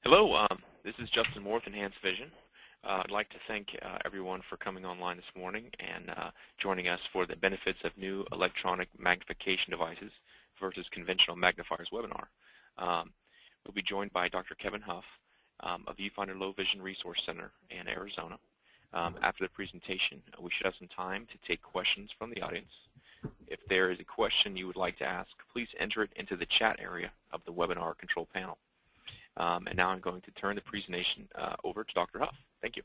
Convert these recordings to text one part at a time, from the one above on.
Hello, this is Justin Moore with Enhanced Vision. I'd like to thank everyone for coming online this morning and joining us for the benefits of new electronic magnification devices versus conventional magnifiers webinar. We'll be joined by Dr. Kevin Huff of ViewFinder Low Vision Resource Center in Arizona. After the presentation, we should have some time to take questions from the audience. If there is a question you would like to ask, please enter it into the chat area of the webinar control panel. And now I'm going to turn the presentation over to Dr. Huff. Thank you.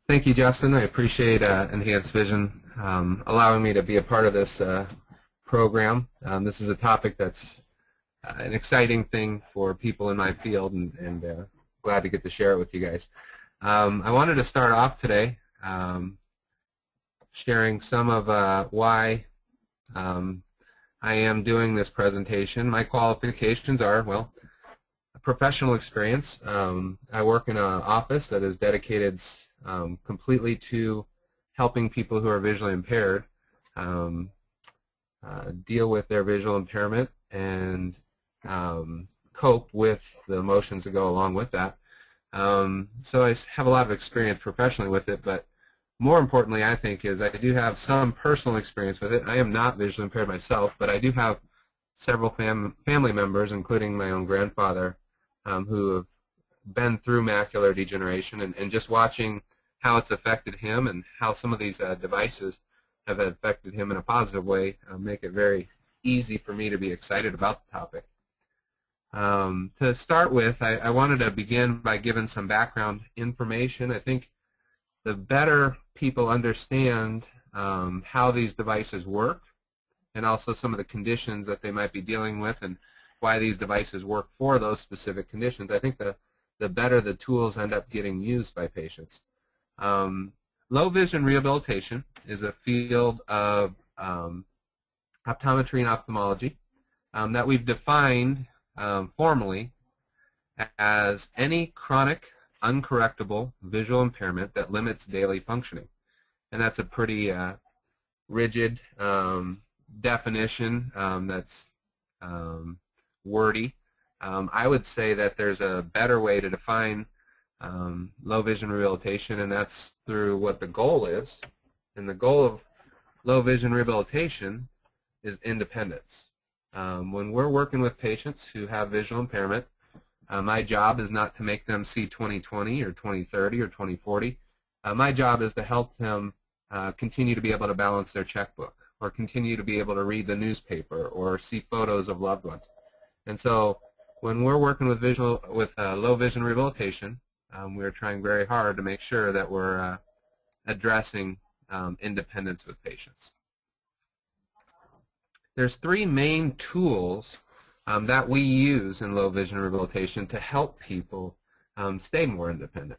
Thank you, Justin. I appreciate Enhanced Vision allowing me to be a part of this program. This is a topic that's an exciting thing for people in my field, and glad to get to share it with you guys. I wanted to start off today sharing some of why I am doing this presentation. My qualifications are, well, professional experience. I work in an office that is dedicated completely to helping people who are visually impaired deal with their visual impairment and cope with the emotions that go along with that. So I have a lot of experience professionally with it, but more importantly, I think, is I do have some personal experience with it. I am not visually impaired myself, but I do have several family members, including my own grandfather, who have been through macular degeneration, and just watching how it's affected him and how some of these devices have affected him in a positive way make it very easy for me to be excited about the topic. To start with, I wanted to begin by giving some background information. I think the better people understand how these devices work and also some of the conditions that they might be dealing with and why these devices work for those specific conditions, I think the better the tools end up getting used by patients. Low vision rehabilitation is a field of optometry and ophthalmology that we've defined formally as any chronic, uncorrectable visual impairment that limits daily functioning. And that's a pretty rigid definition that's wordy. I would say that there's a better way to define low vision rehabilitation, and that's through what the goal is. And the goal of low vision rehabilitation is independence. When we're working with patients who have visual impairment, my job is not to make them see 20/20 or 20/30 or 20/40. My job is to help them continue to be able to balance their checkbook, or continue to be able to read the newspaper, or see photos of loved ones. And so when we're working with low vision rehabilitation, we're trying very hard to make sure that we're addressing independence with patients. There's three main tools that we use in low vision rehabilitation to help people stay more independent.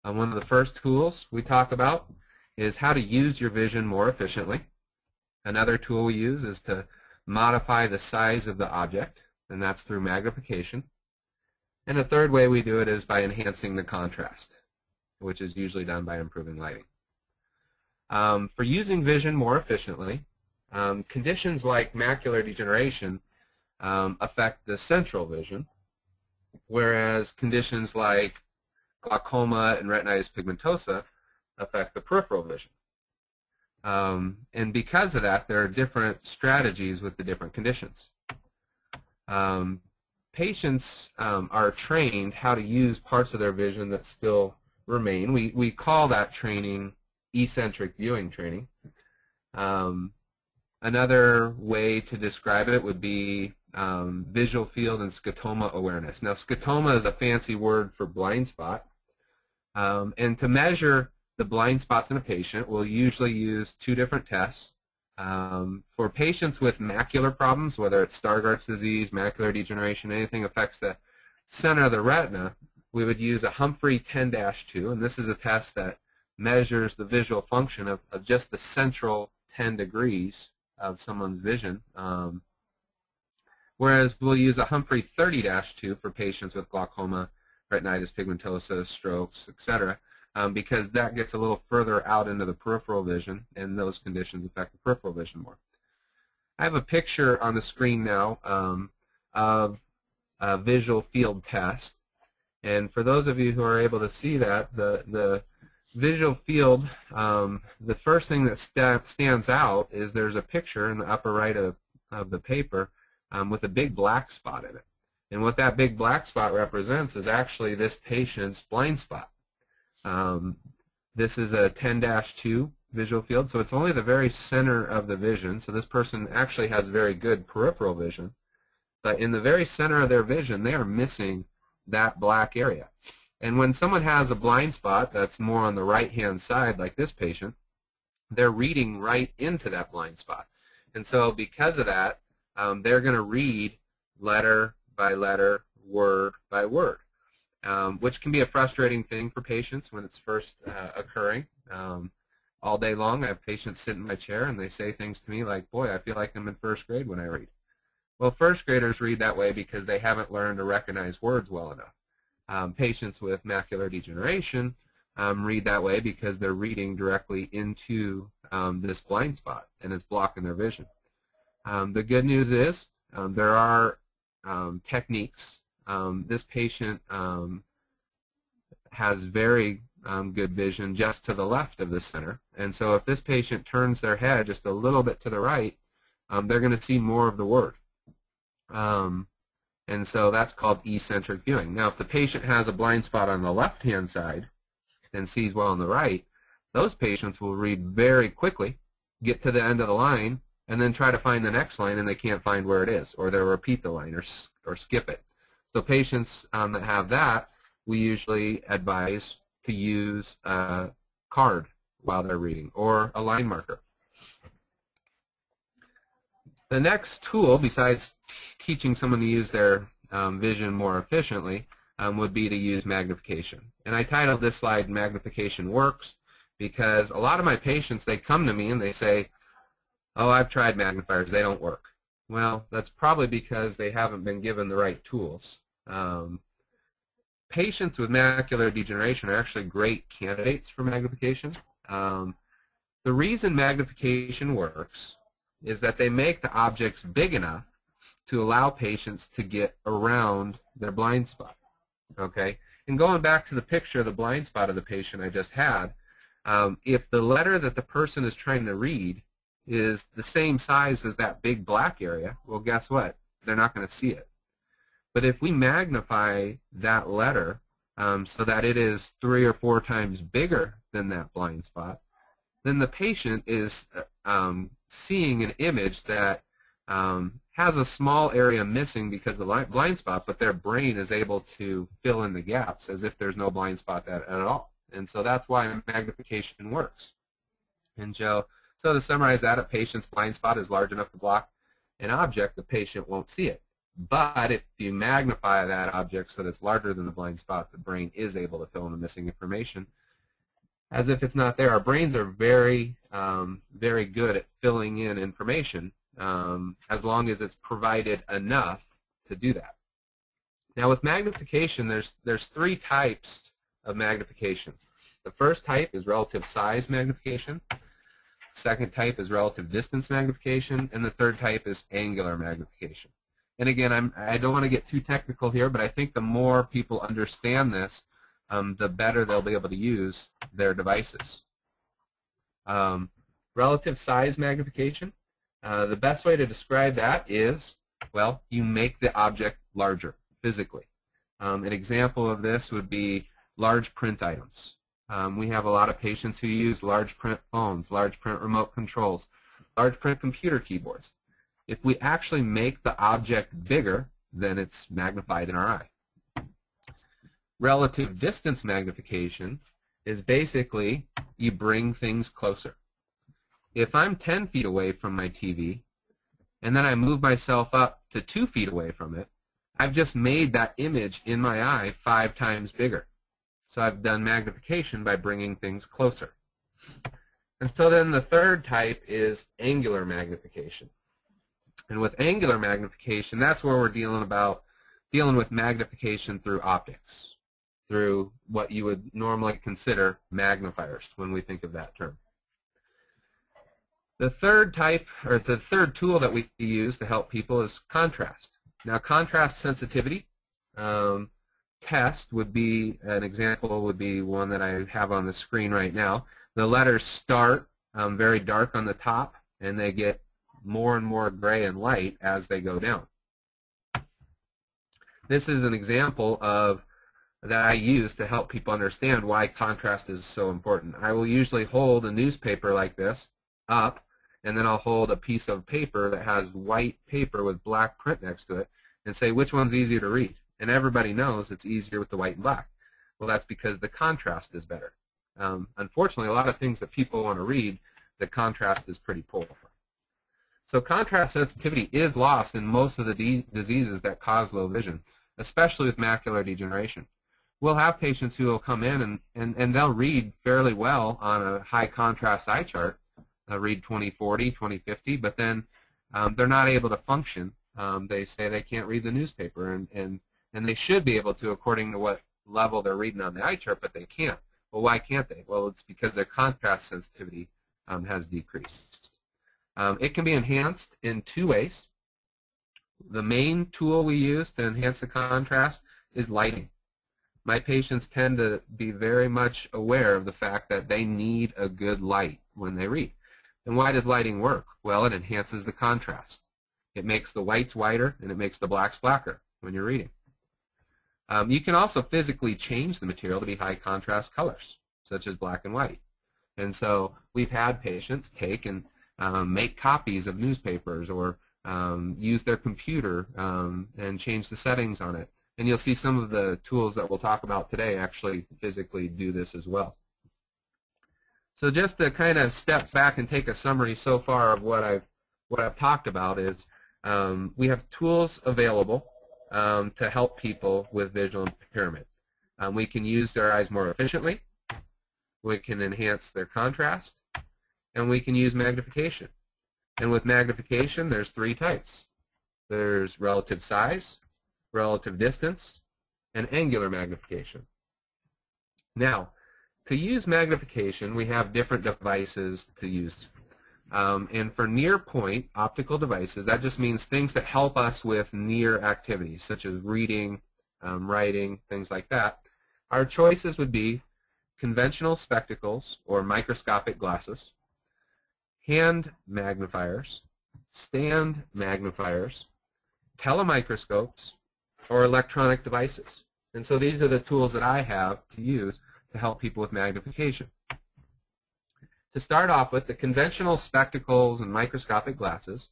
One of the first tools we talk about is how to use your vision more efficiently. Another tool we use is to modify the size of the object, and that's through magnification. And a third way we do it is by enhancing the contrast, which is usually done by improving lighting. For using vision more efficiently, conditions like macular degeneration affect the central vision, whereas conditions like glaucoma and retinitis pigmentosa affect the peripheral vision. And because of that, there are different strategies with the different conditions. Patients are trained how to use parts of their vision that still remain. We call that training eccentric viewing training. Another way to describe it would be visual field and scotoma awareness. Now, scotoma is a fancy word for blind spot. And to measure the blind spots in a patient, we'll usually use two different tests. For patients with macular problems, whether it's Stargardt's disease, macular degeneration, anything affects the center of the retina, we would use a Humphrey 10-2, and this is a test that measures the visual function of just the central 10 degrees of someone's vision, whereas we'll use a Humphrey 30-2 for patients with glaucoma, retinitis pigmentosa, strokes, etc., because that gets a little further out into the peripheral vision, and those conditions affect the peripheral vision more. I have a picture on the screen now of visual field test. And for those of you who are able to see that, the visual field, the first thing that stands out is there's a picture in the upper right of the paper with a big black spot in it. And what that big black spot represents is actually this patient's blind spot. This is a 10-2 visual field, so it's only the very center of the vision. So this person actually has very good peripheral vision. But in the very center of their vision, they are missing that black area. And when someone has a blind spot that's more on the right-hand side, like this patient, they're reading right into that blind spot. And so because of that, they're going to read letter by letter, word by word, which can be a frustrating thing for patients when it's first occurring. All day long, I have patients sit in my chair and they say things to me like, boy, I feel like I'm in first grade when I read. Well, first graders read that way because they haven't learned to recognize words well enough. Patients with macular degeneration read that way because they're reading directly into this blind spot and it's blocking their vision. The good news is there are techniques. This patient has very good vision just to the left of the center, and so if this patient turns their head just a little bit to the right, they're going to see more of the word. And so that's called eccentric viewing. Now, if the patient has a blind spot on the left-hand side and sees well on the right, those patients will read very quickly, get to the end of the line, and then try to find the next line, and they can't find where it is, or they'll repeat the line or skip it. So patients that have that, we usually advise to use a card while they're reading, or a line marker. The next tool, besides teaching someone to use their vision more efficiently, would be to use magnification. And I titled this slide Magnification Works because a lot of my patients, they come to me and they say, oh, I've tried magnifiers, they don't work. Well, that's probably because they haven't been given the right tools. Patients with macular degeneration are actually great candidates for magnification. The reason magnification works is that they make the objects big enough to allow patients to get around their blind spot. Okay? And going back to the picture of the blind spot of the patient I just had, if the letter that the person is trying to read is the same size as that big black area, well, guess what? They're not going to see it. But if we magnify that letter so that it is 3 or 4 times bigger than that blind spot, then the patient is seeing an image that has a small area missing because of the blind spot, but their brain is able to fill in the gaps as if there's no blind spot at all. And so that's why magnification works. And so to summarize that, a patient's blind spot is large enough to block an object, the patient won't see it. But if you magnify that object so that it's larger than the blind spot, the brain is able to fill in the missing information as if it's not there. Our brains are very, very good at filling in information as long as it's provided enough to do that. Now with magnification, there's 3 types of magnification. The first type is relative size magnification. Second type is relative distance magnification, and the third type is angular magnification. And again, I don't want to get too technical here, but I think the more people understand this, the better they'll be able to use their devices. Relative size magnification, the best way to describe that is, well, you make the object larger physically. An example of this would be large print items. We have a lot of patients who use large print phones, large print remote controls, large print computer keyboards. If we actually make the object bigger, then it's magnified in our eye. Relative distance magnification is basically you bring things closer. If I'm 10 feet away from my TV and then I move myself up to 2 feet away from it, I've just made that image in my eye 5 times bigger. So I've done magnification by bringing things closer. And so then the third type is angular magnification. And with angular magnification, that's where we're dealing with magnification through optics, through what you would normally consider magnifiers when we think of that term. The third type, or the third tool that we use to help people is contrast. Now, contrast sensitivity test would be, an example would be one that I have on the screen right now. The letters start very dark on the top, and they get more and more gray and light as they go down. This is an example of that I use to help people understand why contrast is so important. I will usually hold a newspaper like this up, and then I'll hold a piece of paper that has white paper with black print next to it and say which one's easier to read. And everybody knows it's easier with the white and black. Well, that's because the contrast is better. Unfortunately, a lot of things that people want to read, the contrast is pretty poor. So contrast sensitivity is lost in most of the diseases that cause low vision, especially with macular degeneration. We'll have patients who will come in and they'll read fairly well on a high contrast eye chart, read 20/40, 20/50, but then they're not able to function. They say they can't read the newspaper, and they should be able to according to what level they're reading on the eye chart, but they can't. Well, why can't they? Well, it's because their contrast sensitivity has decreased. It can be enhanced in two ways. The main tool we use to enhance the contrast is lighting. My patients tend to be very much aware of the fact that they need a good light when they read. And why does lighting work? Well, it enhances the contrast. It makes the whites whiter and it makes the blacks blacker when you're reading. You can also physically change the material to be high contrast colors, such as black and white. And so we've had patients take and make copies of newspapers or use their computer and change the settings on it. And you'll see some of the tools that we'll talk about today actually physically do this as well. So just to kind of step back and take a summary so far of what I've talked about is we have tools available to help people with visual impairment. We can use their eyes more efficiently, we can enhance their contrast, and we can use magnification. And with magnification, there's three types. There's relative size, relative distance, and angular magnification. Now, to use magnification, we have different devices to use. And for near point optical devices, that just means things that help us with near activities, such as reading, writing, things like that. Our choices would be conventional spectacles or microscopic glasses, hand magnifiers, stand magnifiers, telemicroscopes, or electronic devices. And so these are the tools that I have to use to help people with magnification. To start off with, the conventional spectacles and microscopic glasses,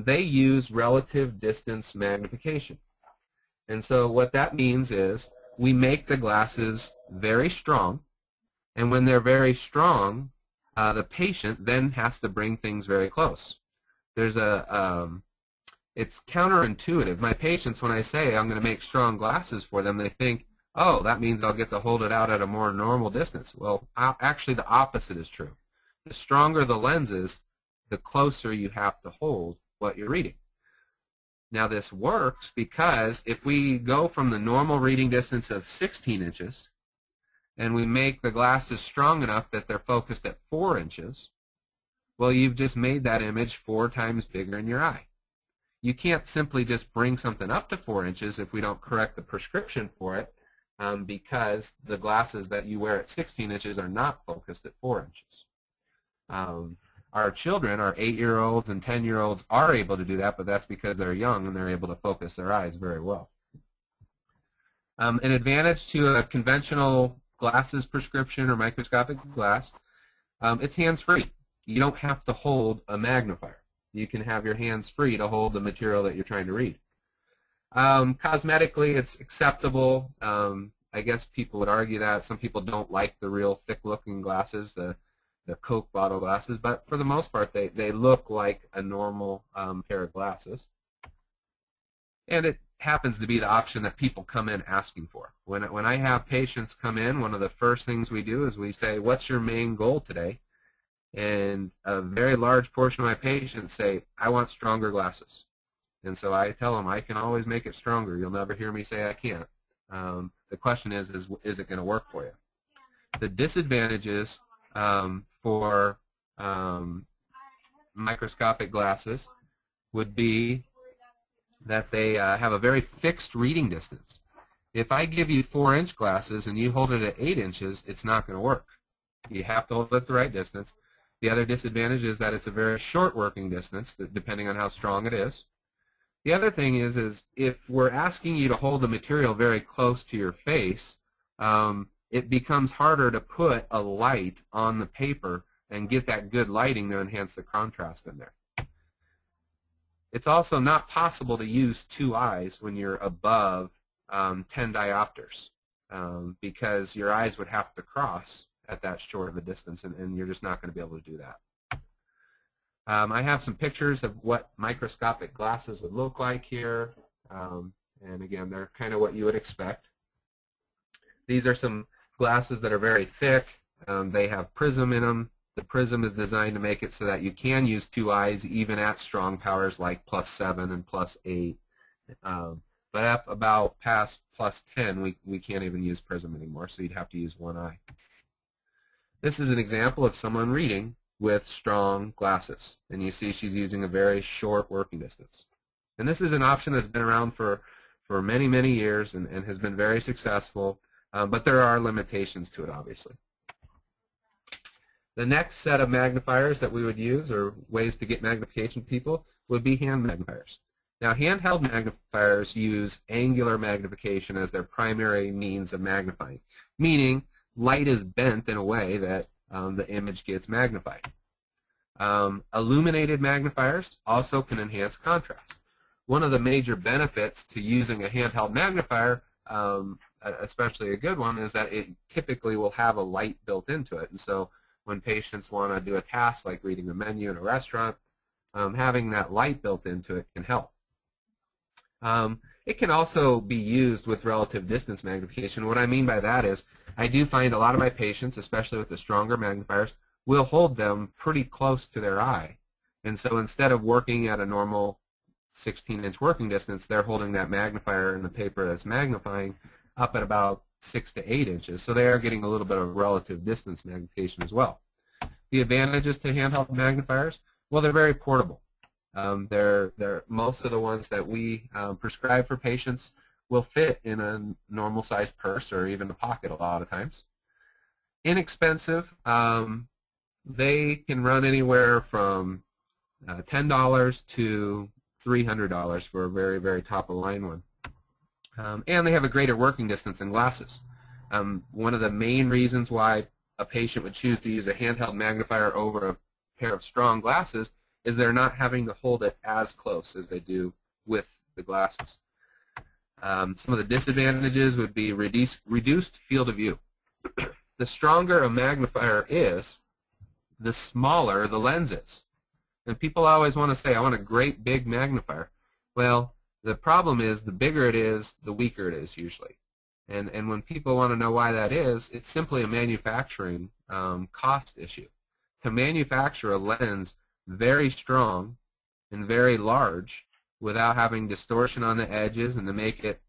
they use relative distance magnification. And so what that means is we make the glasses very strong, and when they're very strong, the patient then has to bring things very close. There's it's counterintuitive. My patients, when I say I'm going to make strong glasses for them, they think, oh, that means I'll get to hold it out at a more normal distance. Well, actually the opposite is true. The stronger the lens is, the closer you have to hold what you're reading. Now this works because if we go from the normal reading distance of 16 inches and we make the glasses strong enough that they're focused at 4 inches, well, you've just made that image 4 times bigger in your eye. You can't simply just bring something up to 4 inches if we don't correct the prescription for it, because the glasses that you wear at 16 inches are not focused at 4 inches. Our children, our 8-year-olds and 10-year-olds are able to do that, but that's because they're young and they're able to focus their eyes very well. An advantage to a conventional glasses prescription or microscopic glass, it's hands-free. You don't have to hold a magnifier. You can have your hands free to hold the material that you're trying to read. Cosmetically, it's acceptable. I guess people would argue that. Some people don't like the real thick-looking glasses, the Coke bottle glasses, but for the most part, they look like a normal pair of glasses. And it happens to be the option that people come in asking for. When I have patients come in, one of the first things we do is we say, what's your main goal today? And a very large portion of my patients say, I want stronger glasses. And so I tell them, I can always make it stronger. You'll never hear me say I can't. The question is it going to work for you? The disadvantages for microscopic glasses would be that they have a very fixed reading distance. If I give you 4-inch glasses and you hold it at 8 inches, it's not going to work. You have to hold it at the right distance. The other disadvantage is that it's a very short working distance, depending on how strong it is. The other thing is if we're asking you to hold the material very close to your face, it becomes harder to put a light on the paper and get that good lighting to enhance the contrast in there. It's also not possible to use 2 eyes when you're above 10 diopters because your eyes would have to cross at that short of a distance, and you're just not going to be able to do that. I have some pictures of what microscopic glasses would look like here, and again, they're kind of what you would expect. These are some glasses that are very thick. They have prism in them. The prism is designed to make it so that you can use 2 eyes even at strong powers like +7 and +8. But up about past +10, we can't even use prism anymore, so you'd have to use 1 eye. This is an example of someone reading with strong glasses, and you see she's using a very short working distance. And this is an option that's been around for many, many years and has been very successful, but there are limitations to it, obviously. The next set of magnifiers that we would use, or ways to get magnification to people, would be hand magnifiers. Now, handheld magnifiers use angular magnification as their primary means of magnifying, meaning light is bent in a way that the image gets magnified. Illuminated magnifiers also can enhance contrast. One of the major benefits to using a handheld magnifier, especially a good one, is that it typically will have a light built into it. And so when patients want to do a task like reading a menu in a restaurant, having that light built into it can help. It can also be used with relative distance magnification. What I mean by that is I do find a lot of my patients, especially with the stronger magnifiers, will hold them pretty close to their eye. And so instead of working at a normal 16-inch working distance, they're holding that magnifier in the paper that's magnifying up at about 6 to 8 inches. So they are getting a little bit of relative distance magnification as well. The advantages to handheld magnifiers, well, they're very portable. They're most of the ones that we prescribe for patients will fit in a normal sized purse or even a pocket a lot of times. Inexpensive, they can run anywhere from $10 to $300 for a very, very top of line one. And they have a greater working distance than glasses. One of the main reasons why a patient would choose to use a handheld magnifier over a pair of strong glasses is they're not having to hold it as close as they do with the glasses. Some of the disadvantages would be reduced field of view. The stronger a magnifier is, the smaller the lens is. And people always want to say, I want a great big magnifier. Well, the problem is the bigger it is, the weaker it is usually. And when people want to know why that is, it's simply a manufacturing cost issue. To manufacture a lens very strong and very large without having distortion on the edges and to make it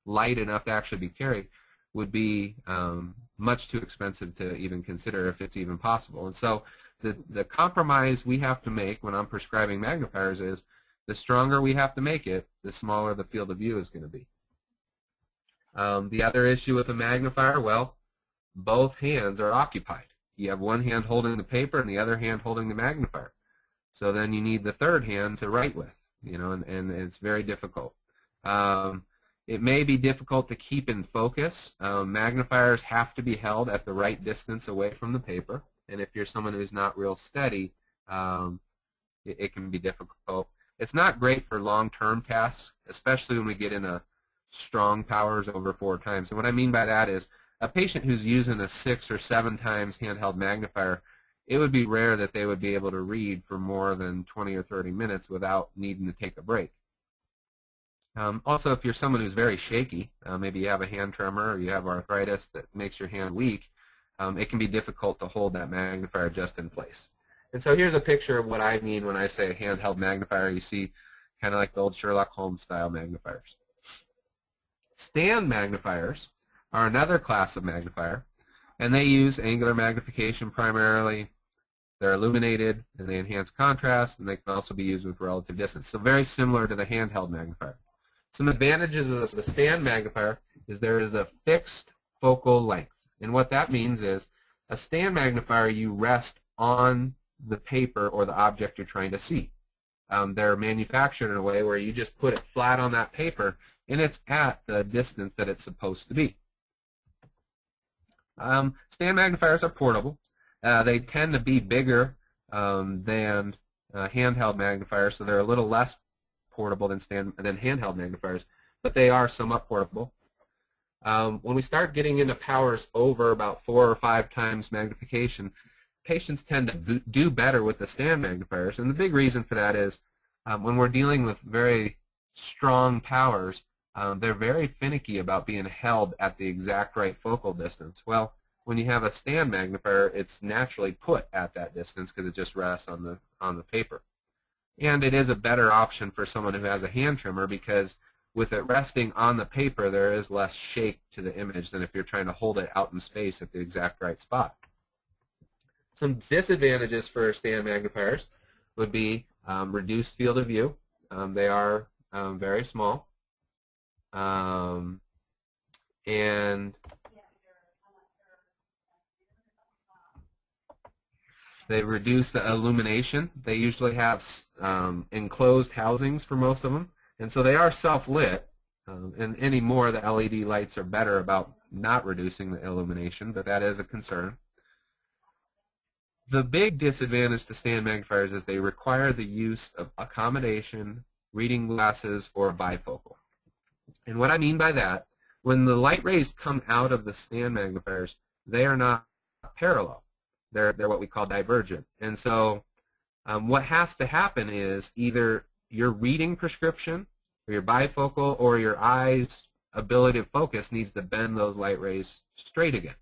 light enough to actually be carried would be much too expensive to even consider if it's even possible. And so the compromise we have to make when I'm prescribing magnifiers is the stronger we have to make it, the smaller the field of view is going to be. The other issue with a magnifier, well, both hands are occupied. You have one hand holding the paper and the other hand holding the magnifier. So then you need the third hand to write with, and it's very difficult. It may be difficult to keep in focus. Magnifiers have to be held at the right distance away from the paper, and if you're someone who's not real steady, it can be difficult. It's not great for long-term tasks, especially when we get into strong powers over 4 times. And what I mean by that is a patient who's using a 6 or 7 times handheld magnifier, it would be rare that they would be able to read for more than 20 or 30 minutes without needing to take a break. Also, if you're someone who's very shaky, maybe you have a hand tremor or you have arthritis that makes your hand weak, it can be difficult to hold that magnifier just in place. And so here's a picture of what I mean when I say a handheld magnifier. You see kind of like the old Sherlock Holmes style magnifiers. Stand magnifiers are another class of magnifier, and they use angular magnification primarily. They're illuminated, and they enhance contrast, and they can also be used with relative distance. So very similar to the handheld magnifier. Some advantages of the stand magnifier is there is a fixed focal length. And what that means is a stand magnifier, you rest on the paper or the object you're trying to see. They're manufactured in a way where you just put it flat on that paper, and it's at the distance that it's supposed to be. Stand magnifiers are portable. They tend to be bigger than handheld magnifiers, so they're a little less portable than handheld magnifiers, but they are somewhat portable. When we start getting into powers over about 4 or 5 times magnification, patients tend to do better with the stand magnifiers, and the big reason for that is when we're dealing with very strong powers, they're very finicky about being held at the exact right focal distance. Well, when you have a stand magnifier, it's naturally put at that distance because it just rests on the paper. And it is a better option for someone who has a hand trimmer because with it resting on the paper, there is less shake to the image than if you're trying to hold it out in space at the exact right spot. Some disadvantages for stand magnifiers would be reduced field of view. They are very small. And they reduce the illumination. They usually have enclosed housings for most of them, and so they are self-lit. And anymore, the LED lights are better about not reducing the illumination, but that is a concern. The big disadvantage to stand magnifiers is they require the use of accommodation, reading glasses, or bifocal. And what I mean by that, when the light rays come out of the stand magnifiers, they are not parallel. They're what we call divergent. And so what has to happen is either your reading prescription, or your bifocal, or your eye's ability to focus needs to bend those light rays straight again.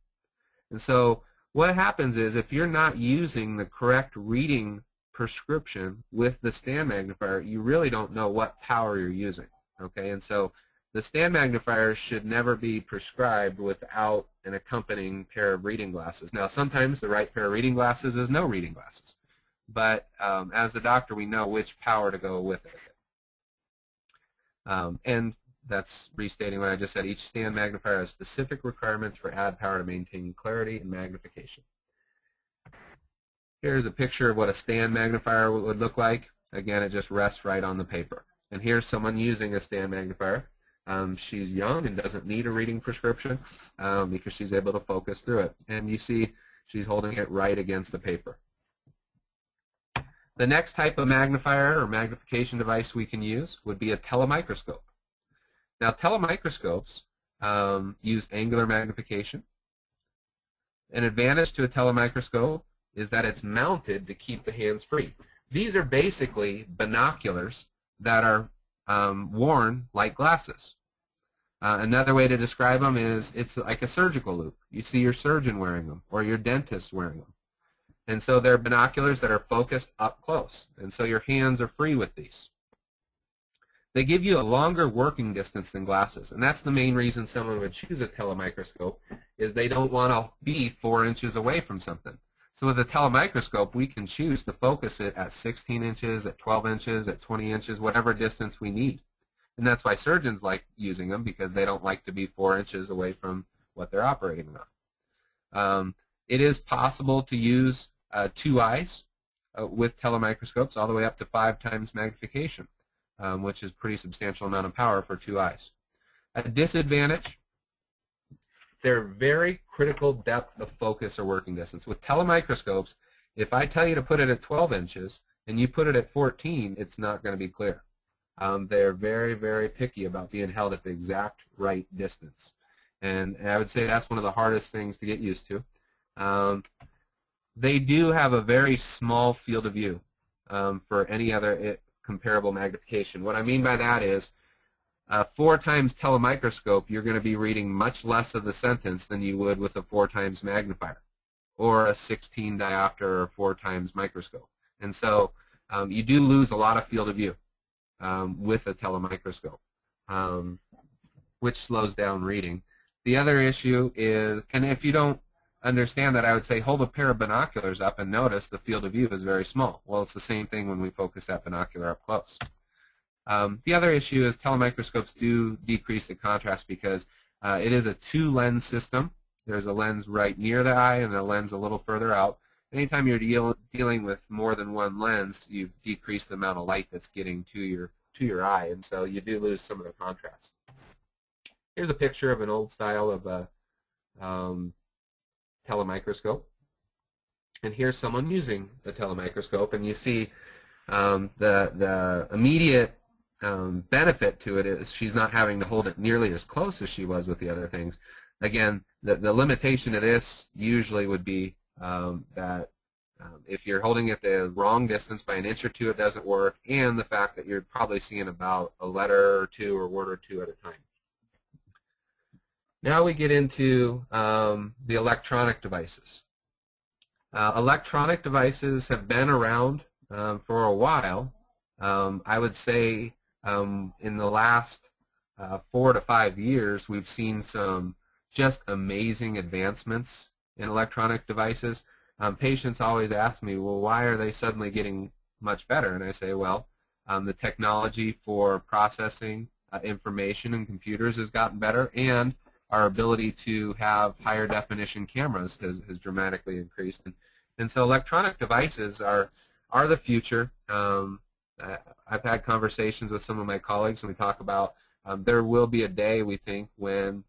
And so what happens is if you're not using the correct reading prescription with the stand magnifier, you really don't know what power you're using. Okay, and so the stand magnifier should never be prescribed without an accompanying pair of reading glasses. Now, sometimes the right pair of reading glasses is no reading glasses, but as a doctor, we know which power to go with it. And that's restating what I just said. Each stand magnifier has specific requirements for add power to maintain clarity and magnification. Here's a picture of what a stand magnifier would look like. Again, it just rests right on the paper. And here's someone using a stand magnifier. She's young and doesn't need a reading prescription because she's able to focus through it. And you see she's holding it right against the paper. The next type of magnifier or magnification device we can use would be a telemicroscope. Now, telemicroscopes use angular magnification. An advantage to a telemicroscope is that it's mounted to keep the hands free. These are basically binoculars that are worn like glasses. Another way to describe them is it's like a surgical loop. You see your surgeon wearing them or your dentist wearing them. And so they're binoculars that are focused up close. And so your hands are free with these. They give you a longer working distance than glasses. And that's the main reason someone would choose a telemicroscope is they don't want to be 4 inches away from something. So with a telemicroscope, we can choose to focus it at 16 inches, at 12 inches, at 20 inches, whatever distance we need. And that's why surgeons like using them because they don't like to be 4 inches away from what they're operating on. It is possible to use 2 eyes with telemicroscopes all the way up to 5 times magnification, which is a pretty substantial amount of power for 2 eyes. A disadvantage, they're very critical depth of focus or working distance. With telemicroscopes, if I tell you to put it at 12 inches and you put it at 14, it's not going to be clear. They're very, very picky about being held at the exact right distance. And I would say that's one of the hardest things to get used to. They do have a very small field of view for any other comparable magnification. What I mean by that is 4 times telemicroscope, you're going to be reading much less of the sentence than you would with a 4 times magnifier or a 16 diopter or 4 times microscope. And so you do lose a lot of field of view with a telemicroscope, which slows down reading. The other issue is, and if you don't understand that, I would say hold a pair of binoculars up and notice the field of view is very small. Well, it's the same thing when we focus that binocular up close. The other issue is telemicroscopes do decrease the contrast because it is a two-lens system. There's a lens right near the eye and a lens a little further out. Anytime you're dealing with more than one lens, you've decreased the amount of light that's getting to your eye, and so you do lose some of the contrast. Here's a picture of an old style of a telemicroscope, and here's someone using the telemicroscope, and you see the immediate benefit to it is she's not having to hold it nearly as close as she was with the other things. Again, the limitation of this usually would be that if you're holding it the wrong distance by an inch or two, it doesn't work, and the fact that you're probably seeing about a letter or two or word or two at a time. Now we get into the electronic devices. Electronic devices have been around for a while. I would say in the last 4 to 5 years, we've seen some just amazing advancements in electronic devices. Patients always ask me, well, why are they suddenly getting much better? And I say, well, the technology for processing information in computers has gotten better, and our ability to have higher definition cameras has dramatically increased. And so electronic devices are the future. I've had conversations with some of my colleagues, and we talk about there will be a day, we think, when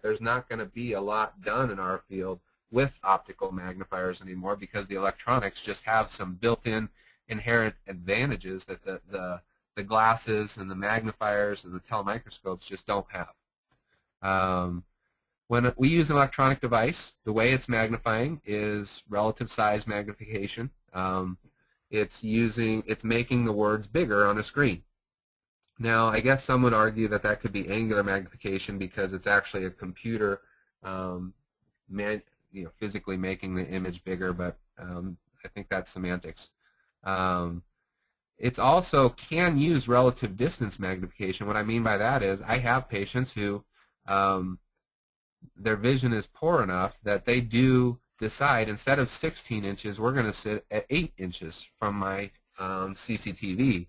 there's not going to be a lot done in our field with optical magnifiers anymore, because the electronics just have some built-in inherent advantages that the glasses and the magnifiers and the telemicroscopes just don't have. When we use an electronic device, the way it's magnifying is relative size magnification. It's making the words bigger on a screen. Now, I guess some would argue that that could be angular magnification because it's actually a computer physically making the image bigger, but I think that's semantics. It's also can use relative distance magnification. What I mean by that is I have patients who their vision is poor enough that they do decide, instead of 16 inches, we're going to sit at 8 inches from my CCTV.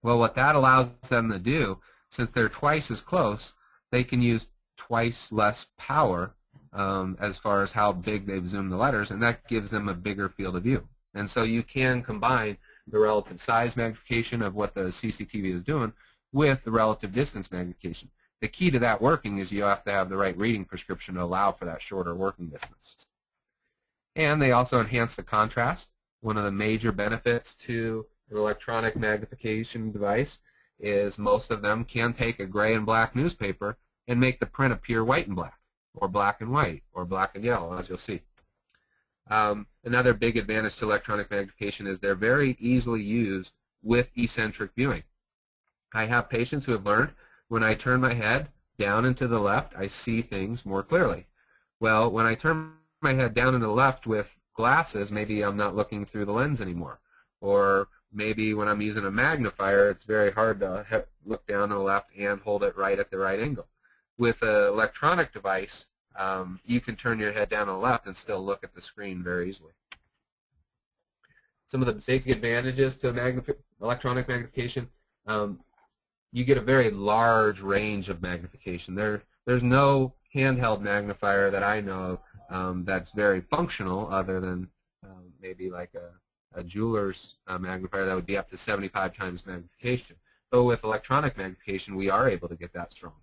Well, what that allows them to do, since they're twice as close, they can use twice less power as far as how big they've zoomed the letters, and that gives them a bigger field of view. And so you can combine the relative size magnification of what the CCTV is doing with the relative distance magnification. The key to that working is you have to have the right reading prescription to allow for that shorter working distance. And they also enhance the contrast. One of the major benefits to an electronic magnification device is most of them can take a gray and black newspaper and make the print appear white and black, or black and white, or black and yellow, as you'll see. Another big advantage to electronic magnification is they're very easily used with eccentric viewing. I have patients who have learned when I turn my head down and to the left, I see things more clearly. Well, when I turn my head down and to the left with glasses, maybe I'm not looking through the lens anymore. Or maybe when I'm using a magnifier, it's very hard to look down to the left and hold it right at the right angle. With an electronic device, you can turn your head down to the left and still look at the screen very easily. Some of the big advantages to electronic magnification, you get a very large range of magnification. There's no handheld magnifier that I know of that's very functional, other than maybe like a jeweler's magnifier that would be up to 75 times magnification. But with electronic magnification, we are able to get that strong.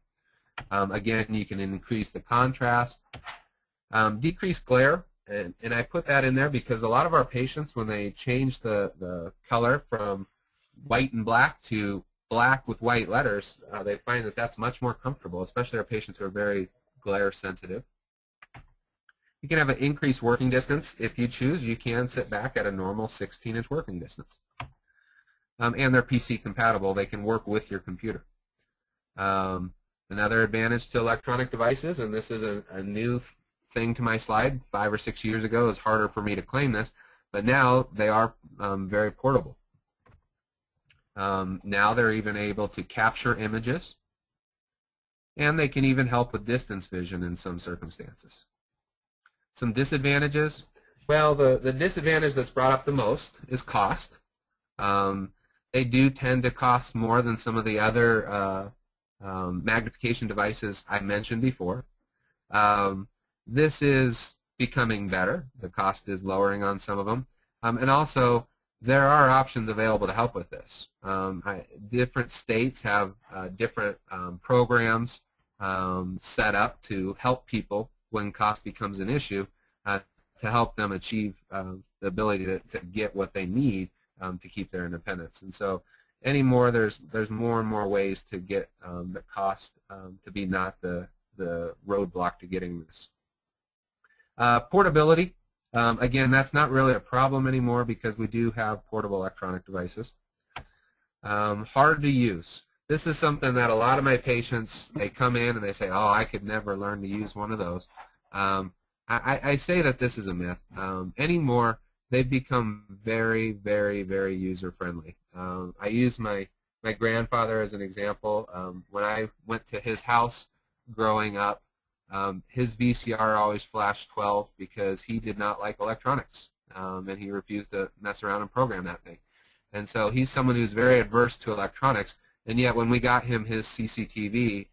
Again, you can increase the contrast, decrease glare, and I put that in there because a lot of our patients, when they change the color from white and black to black with white letters, they find that that's much more comfortable, especially our patients who are very glare sensitive. You can have an increased working distance. If you choose, you can sit back at a normal 16-inch working distance. And they're PC compatible. They can work with your computer. Another advantage to electronic devices, and this is a new thing to my slide, 5 or 6 years ago, it's harder for me to claim this, but now they are very portable. Now they're even able to capture images, and they can even help with distance vision in some circumstances. Some disadvantages. Well, the disadvantage that's brought up the most is cost. They do tend to cost more than some of the other magnification devices I mentioned before. This is becoming better. The cost is lowering on some of them. And also, there are options available to help with this. Different states have different programs set up to help people when cost becomes an issue to help them achieve the ability to get what they need to keep their independence. And so anymore, there's more and more ways to get the cost to be not the roadblock to getting this. Portability. Again, that's not really a problem anymore because we do have portable electronic devices. Hard to use. This is something that a lot of my patients, they come in and they say, oh, I could never learn to use one of those. I say that this is a myth. Anymore, they've become very, very, very user-friendly. I use my grandfather as an example. When I went to his house growing up, his VCR always flashed 12 because he did not like electronics, and he refused to mess around and program that thing. And so he's someone who's very adverse to electronics, and yet when we got him his CCTV,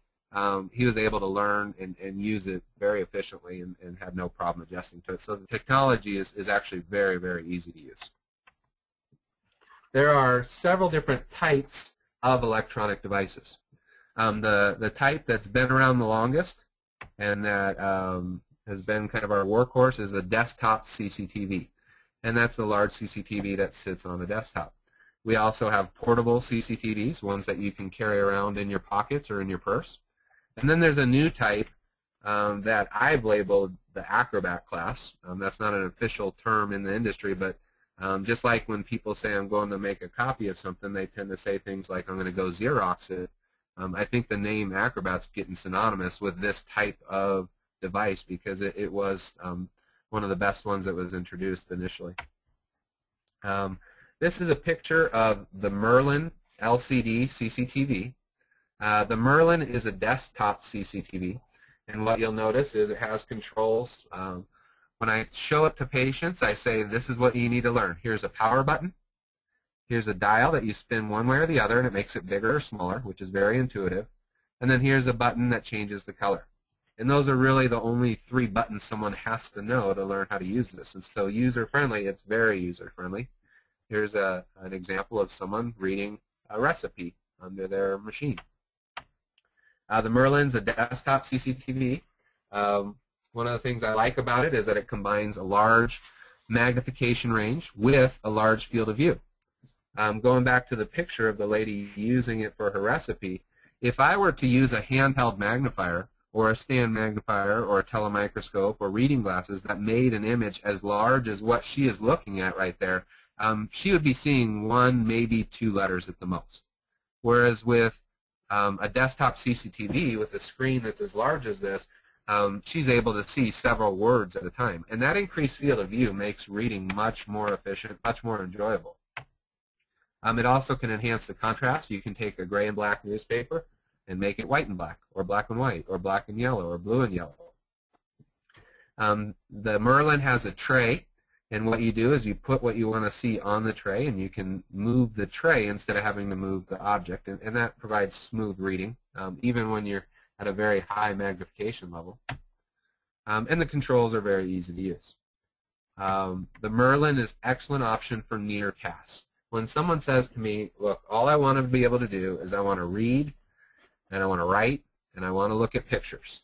he was able to learn and use it very efficiently and had no problem adjusting to it. So the technology is actually very, very easy to use. There are several different types of electronic devices. The type that's been around the longest and that has been kind of our workhorse is the desktop CCTV. And that's the large CCTV that sits on the desktop. We also have portable CCTVs, ones that you can carry around in your pockets or in your purse. And then there's a new type that I've labeled the Acrobat class. That's not an official term in the industry, but just like when people say I'm going to make a copy of something, they tend to say things like I'm going to go Xerox it. I think the name Acrobat's getting synonymous with this type of device because it was one of the best ones that was introduced initially. This is a picture of the Merlin LCD CCTV. The Merlin is a desktop CCTV, and what you'll notice is it has controls. When I show it to patients, I say this is what you need to learn. Here's a power button. Here's a dial that you spin one way or the other, and it makes it bigger or smaller, which is very intuitive. And then here's a button that changes the color. And those are really the only 3 buttons someone has to know to learn how to use this. And so user-friendly, it's very user-friendly. Here's an example of someone reading a recipe under their machine. The Merlin's a desktop CCTV. One of the things I like about it is that it combines a large magnification range with a large field of view. Going back to the picture of the lady using it for her recipe, if I were to use a handheld magnifier or a stand magnifier or a telemicroscope or reading glasses that made an image as large as what she is looking at right there, she would be seeing 1, maybe 2 letters at the most. Whereas with a desktop CCTV with a screen that's as large as this, she's able to see several words at a time. And that increased field of view makes reading much more efficient, much more enjoyable. It also can enhance the contrast. You can take a gray and black newspaper and make it white and black, or black and white, or black and yellow, or blue and yellow. The Merlin has a tray, and what you do is you put what you want to see on the tray, and you can move the tray instead of having to move the object, and that provides smooth reading, even when you're at a very high magnification level. And the controls are very easy to use. The Merlin is an excellent option for near casts. When someone says to me, look, all I want to be able to do is I want to read, and I want to write, and I want to look at pictures.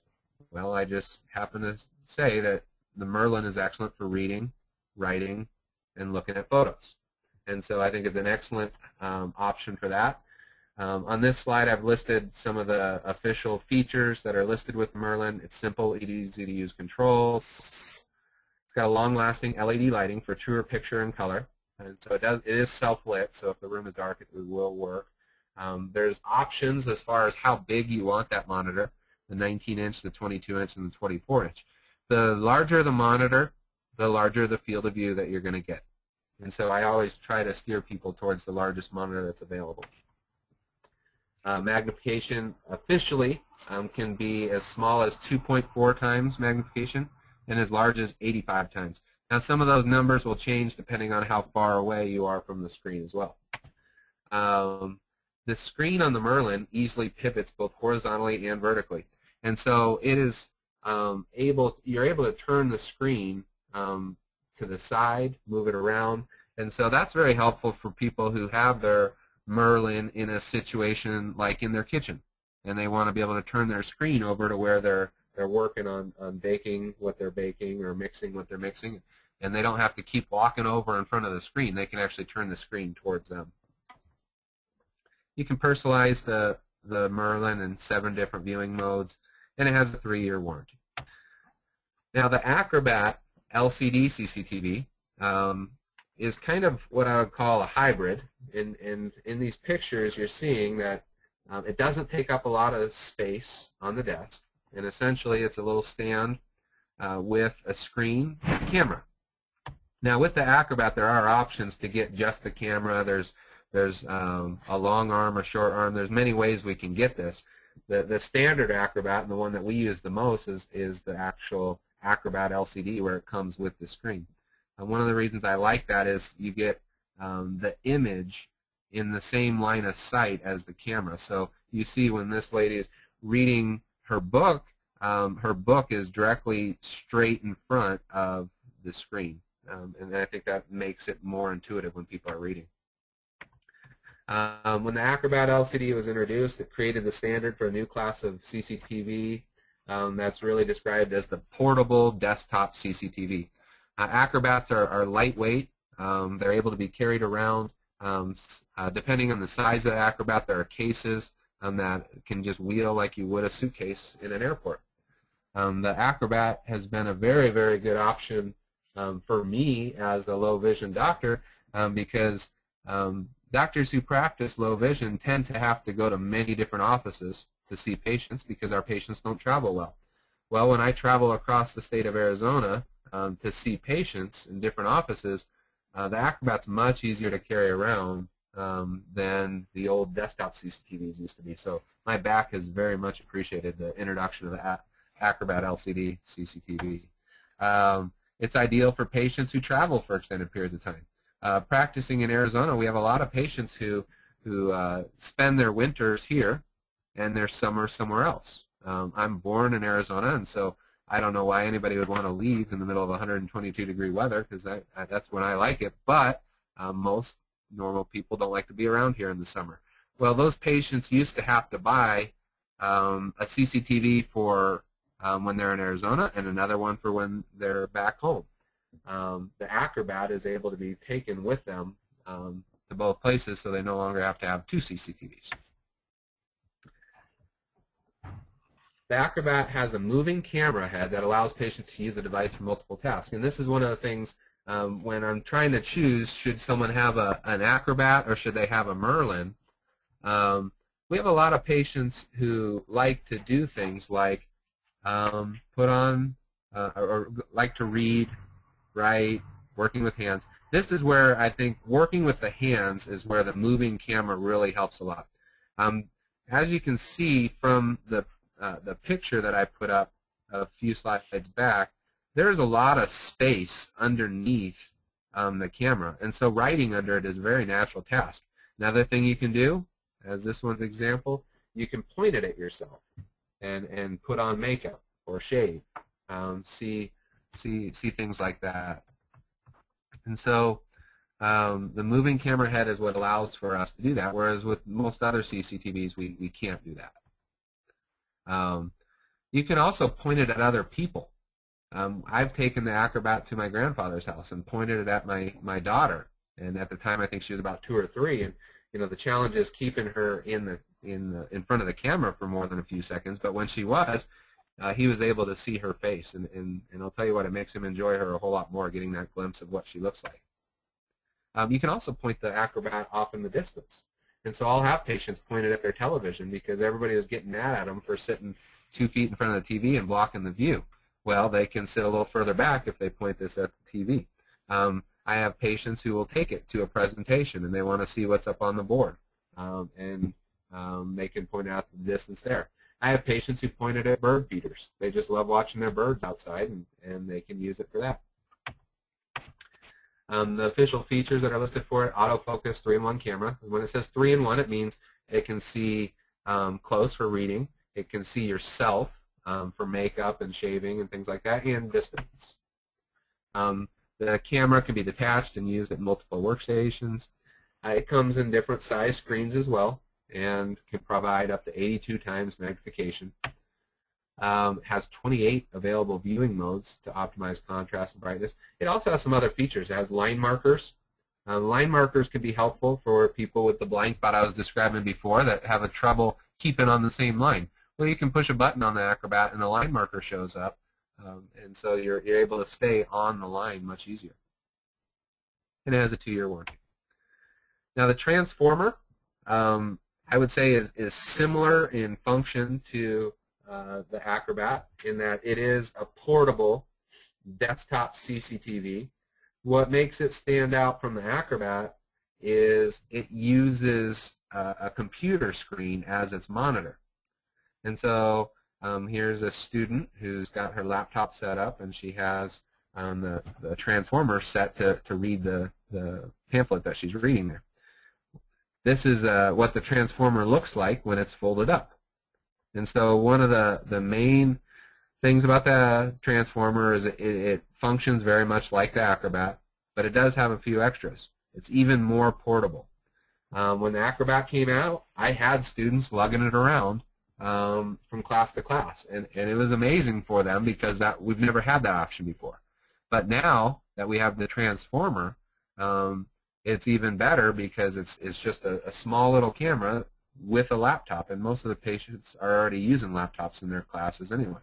Well, I just happen to say that the Merlin is excellent for reading, writing, and looking at photos. And so I think it's an excellent option for that. On this slide, I've listed some of the official features that are listed with Merlin. It's simple, easy to use controls. It's got a long-lasting LED lighting for truer picture and color. And so it is self-lit, so if the room is dark, it will work. There's options as far as how big you want that monitor, the 19-inch, the 22-inch, and the 24-inch. The larger the monitor, the larger the field of view that you're going to get. And so I always try to steer people towards the largest monitor that's available. Magnification officially can be as small as 2.4 times magnification. and as large as 85 times. Now some of those numbers will change depending on how far away you are from the screen as well. The screen on the Merlin easily pivots both horizontally and vertically, and so it is you're able to turn the screen to the side, move it around, and so that's very helpful for people who have their Merlin in a situation like in their kitchen, and they want to be able to turn their screen over to where they're working on baking what they're baking or mixing what they're mixing, and they don't have to keep walking over in front of the screen. They can actually turn the screen towards them. You can personalize the Merlin in 7 different viewing modes, and it has a 3-year warranty. Now the Acrobat LCD CCTV is kind of what I would call a hybrid, and in these pictures you're seeing that it doesn't take up a lot of space on the desk, and essentially it's a little stand with a screen and camera. Now with the Acrobat there are options to get just the camera. There's a long arm, a short arm. There's many ways we can get this. The standard Acrobat, and the one that we use the most, is the actual Acrobat LCD where it comes with the screen. One of the reasons I like that is you get the image in the same line of sight as the camera. So you see when this lady is reading her book is directly straight in front of the screen. And I think that makes it more intuitive when people are reading. When the Acrobat LCD was introduced, it created the standard for a new class of CCTV that's really described as the portable desktop CCTV. Acrobats are lightweight. They're able to be carried around. Depending on the size of the Acrobat, there are cases that can just wheel like you would a suitcase in an airport. The Acrobat has been a very, very good option for me as a low vision doctor because doctors who practice low vision tend to have to go to many different offices to see patients because our patients don't travel well. Well, when I travel across the state of Arizona to see patients in different offices, the Acrobat's much easier to carry around than the old desktop CCTVs used to be. So my back has very much appreciated the introduction of the Acrobat LCD CCTV. It's ideal for patients who travel for extended periods of time. Practicing in Arizona, we have a lot of patients who spend their winters here and their summers somewhere else. I'm born in Arizona, and so I don't know why anybody would want to leave in the middle of 122-degree weather, because that's when I like it, but most normal people don't like to be around here in the summer. Well, those patients used to have to buy a CCTV for when they're in Arizona and another one for when they're back home. The Acrobat is able to be taken with them to both places, so they no longer have to have 2 CCTVs. The Acrobat has a moving camera head that allows patients to use the device for multiple tasks. And this is one of the things when I'm trying to choose, should someone have an Acrobat or should they have a Merlin? We have a lot of patients who like to do things like put on or like to read, write, working with hands. This is where I think working with the hands is where the moving camera really helps a lot. As you can see from the picture that I put up a few slides back, there's a lot of space underneath the camera, and so writing under it is a very natural task. Another thing you can do, as this one's example, you can point it at yourself and put on makeup or shave, see things like that. And so the moving camera head is what allows for us to do that, whereas with most other CCTVs we can't do that. You can also point it at other people. I've taken the Acrobat to my grandfather's house and pointed it at my daughter, and at the time I think she was about 2 or 3, and you know the challenge is keeping her in front of the camera for more than a few seconds. But when she was, he was able to see her face, and I'll tell you what, it makes him enjoy her a whole lot more, getting that glimpse of what she looks like. You can also point the Acrobat off in the distance. And so I'll have patients pointed at their television because everybody was getting mad at them for sitting 2 feet in front of the TV and blocking the view. Well, they can sit a little further back if they point this at the TV. I have patients who will take it to a presentation and they want to see what's up on the board. And they can point out the distance there. I have patients who point it at bird feeders. They just love watching their birds outside, and they can use it for that. The official features that are listed for it: autofocus, 3-in-1 camera. And when it says 3-in-1, it means it can see close for reading, it can see yourself for makeup and shaving and things like that, and distance. The camera can be detached and used at multiple workstations. It comes in different size screens as well and can provide up to 82 times magnification. Has 28 available viewing modes to optimize contrast and brightness. It also has some other features. It has line markers. Line markers can be helpful for people with the blind spot I was describing before that have a trouble keeping on the same line. Well, you can push a button on the Acrobat and the line marker shows up, and so you're able to stay on the line much easier. And it has a 2-year warranty. Now the transformer, I would say, is similar in function to the Acrobat in that it is a portable desktop CCTV. What makes it stand out from the Acrobat is it uses a computer screen as its monitor. And so here's a student who's got her laptop set up, and she has the transformer set to read the pamphlet that she's reading there. This is what the transformer looks like when it's folded up. And so one of the main things about the transformer is it functions very much like the Acrobat, but it does have a few extras. It's even more portable. When the Acrobat came out, I had students lugging it around from class to class, and it was amazing for them because we've never had that option before. But now that we have the transformer, it's even better because it's just a small little camera with a laptop, and most of the patients are already using laptops in their classes anyway.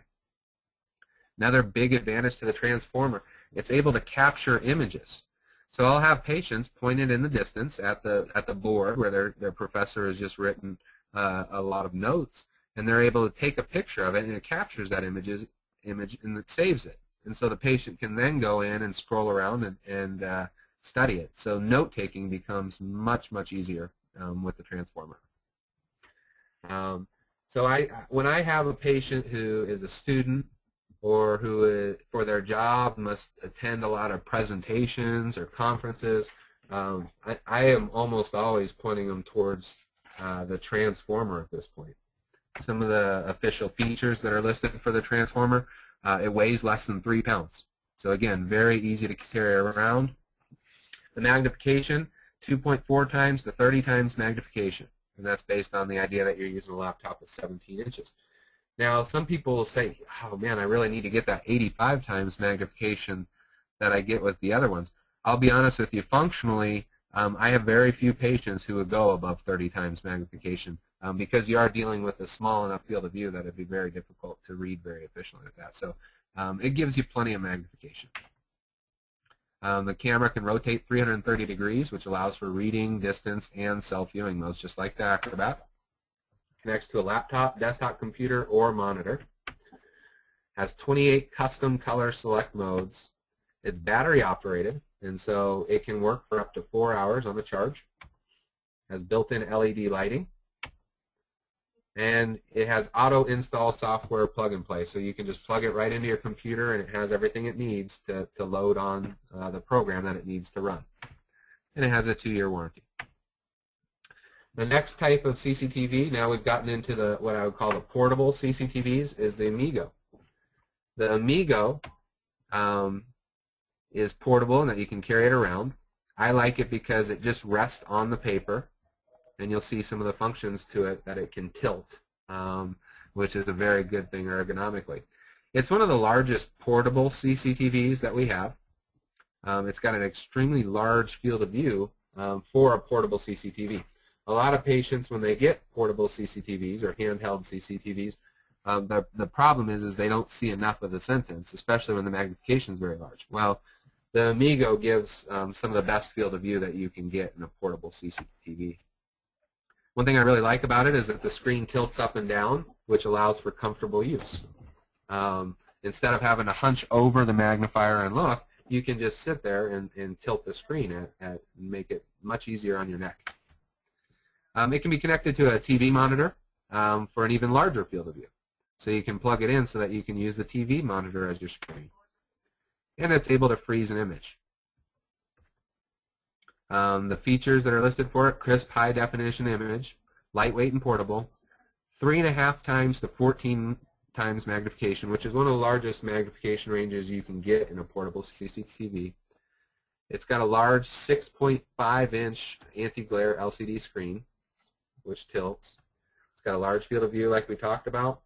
Another big advantage to the transformer, it's able to capture images. So I'll have patients pointed in the distance at the board where their professor has just written a lot of notes, and they're able to take a picture of it, and it captures that image and it saves it. And so the patient can then go in and scroll around and study it. So note-taking becomes much, much easier with the transformer. So when I have a patient who is a student or who for their job must attend a lot of presentations or conferences, I am almost always pointing them towards the transformer at this point. Some of the official features that are listed for the transformer, it weighs less than 3 pounds. So again, very easy to carry around. The magnification, 2.4 times to 30 times magnification. And that's based on the idea that you're using a laptop with 17 inches. Now, some people will say, oh man, I really need to get that 85 times magnification that I get with the other ones. I'll be honest with you, functionally, I have very few patients who would go above 30 times magnification because you are dealing with a small enough field of view that it would be very difficult to read very efficiently with that. So it gives you plenty of magnification. The camera can rotate 330 degrees, which allows for reading, distance, and self-viewing modes, just like the Acrobat. Connects to a laptop, desktop computer, or monitor. Has 28 custom color select modes. It's battery operated, and so it can work for up to 4 hours on the charge. Has built-in LED lighting. And it has auto-install software plug-and-play, so you can just plug it right into your computer, and it has everything it needs to load on the program that it needs to run. And it has a 2-year warranty. The next type of CCTV, now we've gotten into what I would call the portable CCTVs, is the Amigo. The Amigo is portable and that you can carry it around. I like it because it just rests on the paper, and you'll see some of the functions to it that it can tilt, which is a very good thing ergonomically. It's one of the largest portable CCTVs that we have. It's got an extremely large field of view for a portable CCTV. A lot of patients, when they get portable CCTVs or handheld CCTVs, the problem is they don't see enough of the sentence, especially when the magnification is very large. Well, the Amigo gives some of the best field of view that you can get in a portable CCTV. One thing I really like about it is that the screen tilts up and down, which allows for comfortable use. Instead of having to hunch over the magnifier and look, you can just sit there and tilt the screen and make it much easier on your neck. It can be connected to a TV monitor. for an even larger field of view. So you can plug it in so that you can use the TV monitor as your screen. And it's able to freeze an image. The features that are listed for it: crisp, high definition image, lightweight and portable, 3.5 times to 14 times magnification, which is one of the largest magnification ranges you can get in a portable CCTV. It's got a large 6.5-inch anti-glare LCD screen, which tilts. It's got a large field of view like we talked about.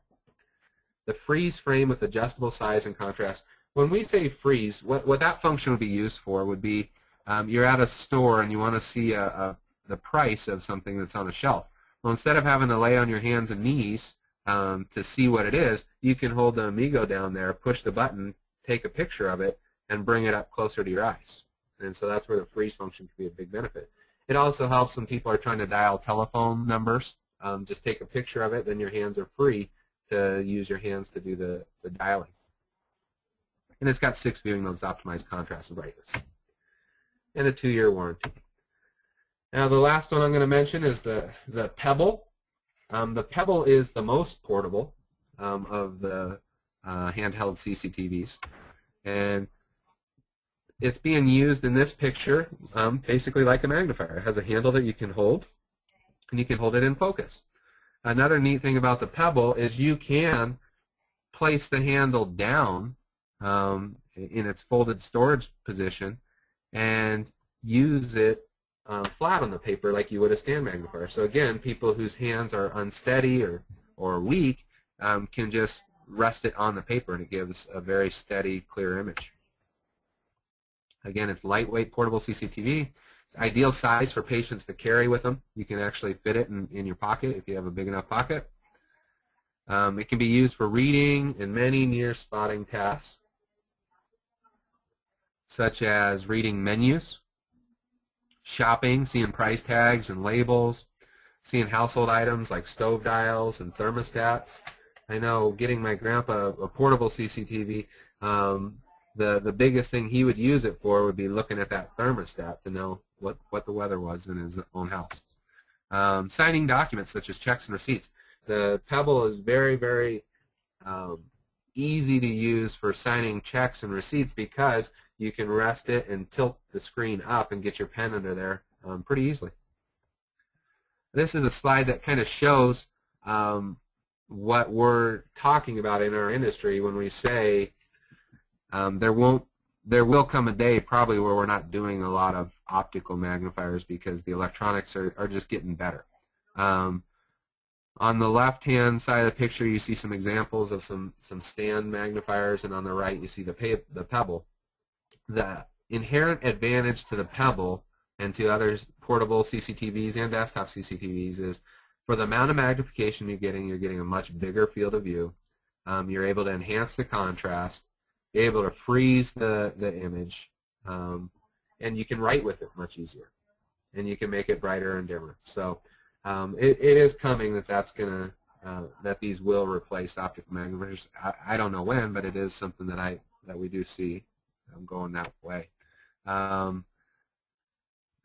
The freeze frame with adjustable size and contrast. When we say freeze, what that function would be used for would be you're at a store and you want to see the price of something that's on a shelf. Well, instead of having to lay on your hands and knees to see what it is, you can hold the Amigo down there, push the button, take a picture of it, and bring it up closer to your eyes. And so that's where the freeze function can be a big benefit. It also helps when people are trying to dial telephone numbers. Just take a picture of it, then your hands are free to use your hands to do the dialing. And it's got 6 viewing modes to optimize contrast and brightness. And a 2-year warranty. Now the last one I'm going to mention is the Pebble. The Pebble is the most portable of the handheld CCTVs. And it's being used in this picture basically like a magnifier. It has a handle that you can hold, and you can hold it in focus. Another neat thing about the Pebble is you can place the handle down in its folded storage position and use it flat on the paper like you would a stand magnifier. So again, people whose hands are unsteady or weak can just rest it on the paper, and it gives a very steady, clear image. Again, it's lightweight, portable CCTV. It's ideal size for patients to carry with them. You can actually fit it in your pocket if you have a big enough pocket. It can be used for reading and many near spotting tasks, such as reading menus, shopping, seeing price tags and labels, seeing household items like stove dials and thermostats. I know getting my grandpa a portable CCTV, the biggest thing he would use it for would be looking at that thermostat to know what the weather was in his own house. Signing documents such as checks and receipts. The Pebble is very, very easy to use for signing checks and receipts because you can rest it and tilt the screen up and get your pen under there pretty easily. This is a slide that kind of shows what we're talking about in our industry when we say there will come a day probably where we're not doing a lot of optical magnifiers because the electronics are just getting better. On the left-hand side of the picture, you see some examples of some stand magnifiers, and on the right, you see the Pebble. The inherent advantage to the Pebble and to other portable CCTVs and desktop CCTVs is for the amount of magnification you're getting a much bigger field of view. You're able to enhance the contrast, be able to freeze the image, and you can write with it much easier, and you can make it brighter and dimmer. So it is coming that these will replace optical magnifiers. I don't know when, but it is something that we do see going that way. The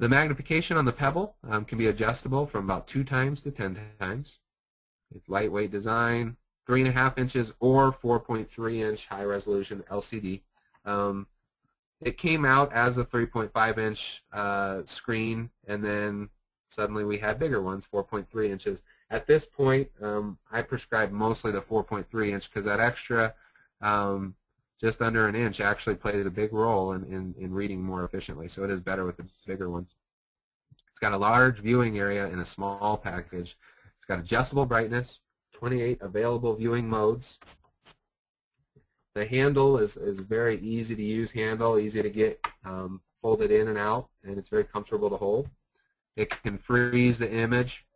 magnification on the Pebble can be adjustable from about 2 times to 10 times. It's lightweight design, 3.5 inches or 4.3-inch high-resolution LCD. It came out as a 3.5-inch screen, and then suddenly we had bigger ones, 4.3 inches. At this point, I prescribe mostly the 4.3-inch because that extra just under an inch actually plays a big role in reading more efficiently, so it is better with the bigger ones. It's got a large viewing area in a small package. It's got adjustable brightness, 28 available viewing modes. The handle is very easy to use handle, easy to get folded in and out, and it's very comfortable to hold. It can freeze the image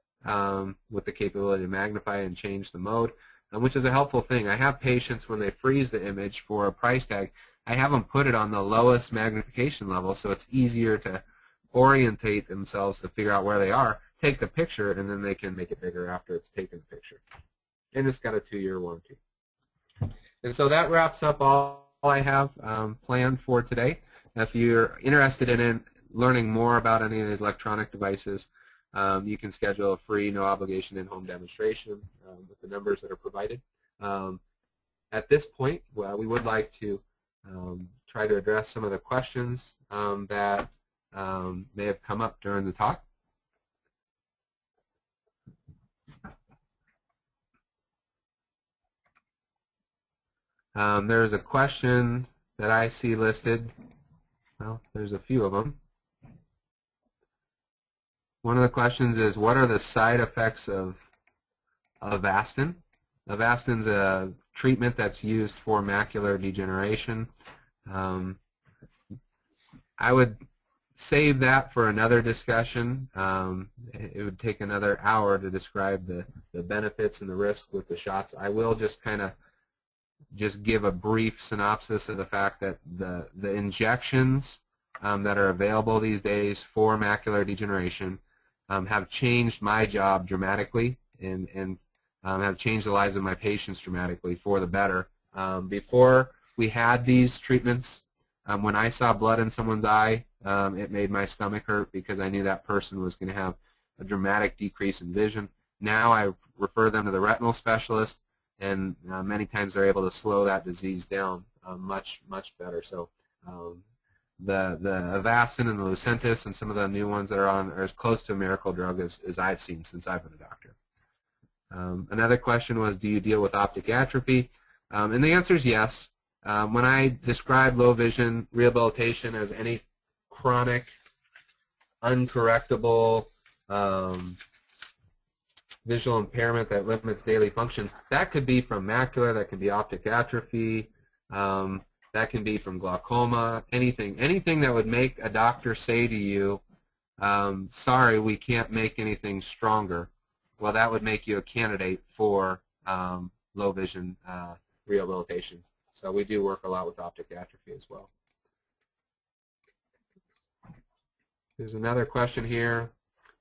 with the capability to magnify and change the mode, which is a helpful thing. I have patients when they freeze the image for a price tag, I have them put it on the lowest magnification level so it's easier to orientate themselves to figure out where they are, take the picture, and then they can make it bigger after it's taken the picture. And it's got a 2-year warranty. And so that wraps up all I have planned for today. If you're interested in learning more about any of these electronic devices, you can schedule a free, no obligation in-home demonstration with the numbers that are provided. At this point, well, we would like to try to address some of the questions that may have come up during the talk. There's a question that I see listed. Well, there's a few of them. One of the questions is, what are the side effects of Avastin? Avastin's a treatment that's used for macular degeneration. I would save that for another discussion. It would take another hour to describe the benefits and the risks with the shots. I will just kind of give a brief synopsis of the fact that the injections that are available these days for macular degeneration have changed my job dramatically and have changed the lives of my patients dramatically for the better. Before we had these treatments, when I saw blood in someone's eye, it made my stomach hurt because I knew that person was going to have a dramatic decrease in vision. Now I refer them to the retinal specialist, and many times they're able to slow that disease down much better. So the Avastin and the Lucentis and some of the new ones that are on are as close to a miracle drug as I've seen since I've been a doctor. Another question was, do you deal with optic atrophy? And the answer is yes. When I describe low vision rehabilitation as any chronic, uncorrectable visual impairment that limits daily function, that could be from macular, that can be optic atrophy, that can be from glaucoma, anything that would make a doctor say to you, sorry, we can't make anything stronger. Well, that would make you a candidate for low vision rehabilitation. So we do work a lot with optic atrophy as well. There's another question here.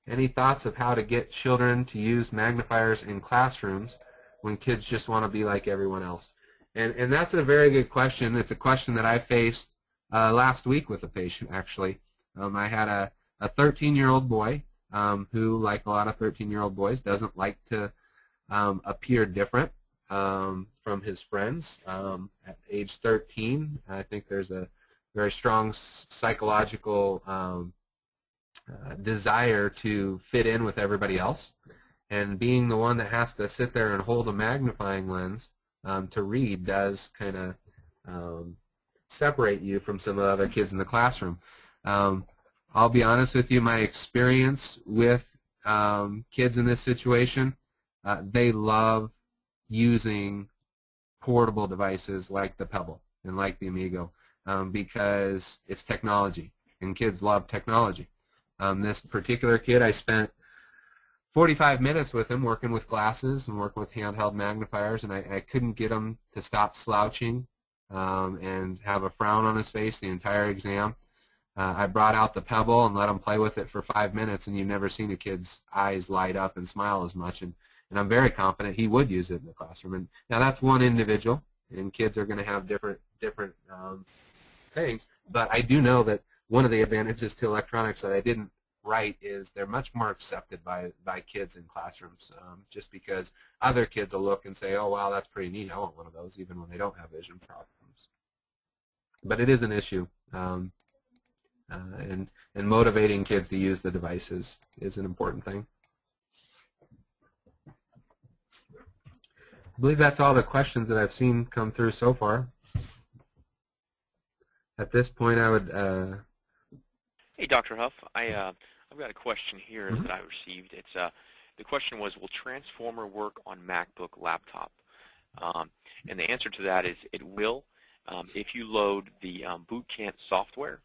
Any thoughts of how to get children to use magnifiers in classrooms when kids just want to be like everyone else? And that's a very good question. It's a question that I faced last week with a patient, actually. I had a 13-year-old boy who, like a lot of 13-year-old boys, doesn't like to appear different from his friends. At age 13, I think there's a very strong psychological desire to fit in with everybody else. And being the one that has to sit there and hold a magnifying lens to read does kind of separate you from some of the other kids in the classroom. I'll be honest with you, my experience with kids in this situation, they love using portable devices like the Pebble and like the Amigo because it's technology, and kids love technology. This particular kid, I spent 45 minutes with him working with glasses and working with handheld magnifiers, and I couldn't get him to stop slouching and have a frown on his face the entire exam. I brought out the Pebble and let him play with it for 5 minutes, and you've never seen a kid's eyes light up and smile as much. And I'm very confident he would use it in the classroom. And now that's one individual, and kids are going to have different things. But I do know that one of the advantages to electronics that I didn't write is they're much more accepted by kids in classrooms, just because other kids will look and say, oh, wow, that's pretty neat, I want one of those, even when they don't have vision problems. But it is an issue, and motivating kids to use the devices is an important thing. I believe that's all the questions that I've seen come through so far. At this point, I would... Hey, Dr. Huff, I've got a question here that I received. It's the question was, will Transformer work on MacBook laptop? And the answer to that is it will if you load the Boot Camp software,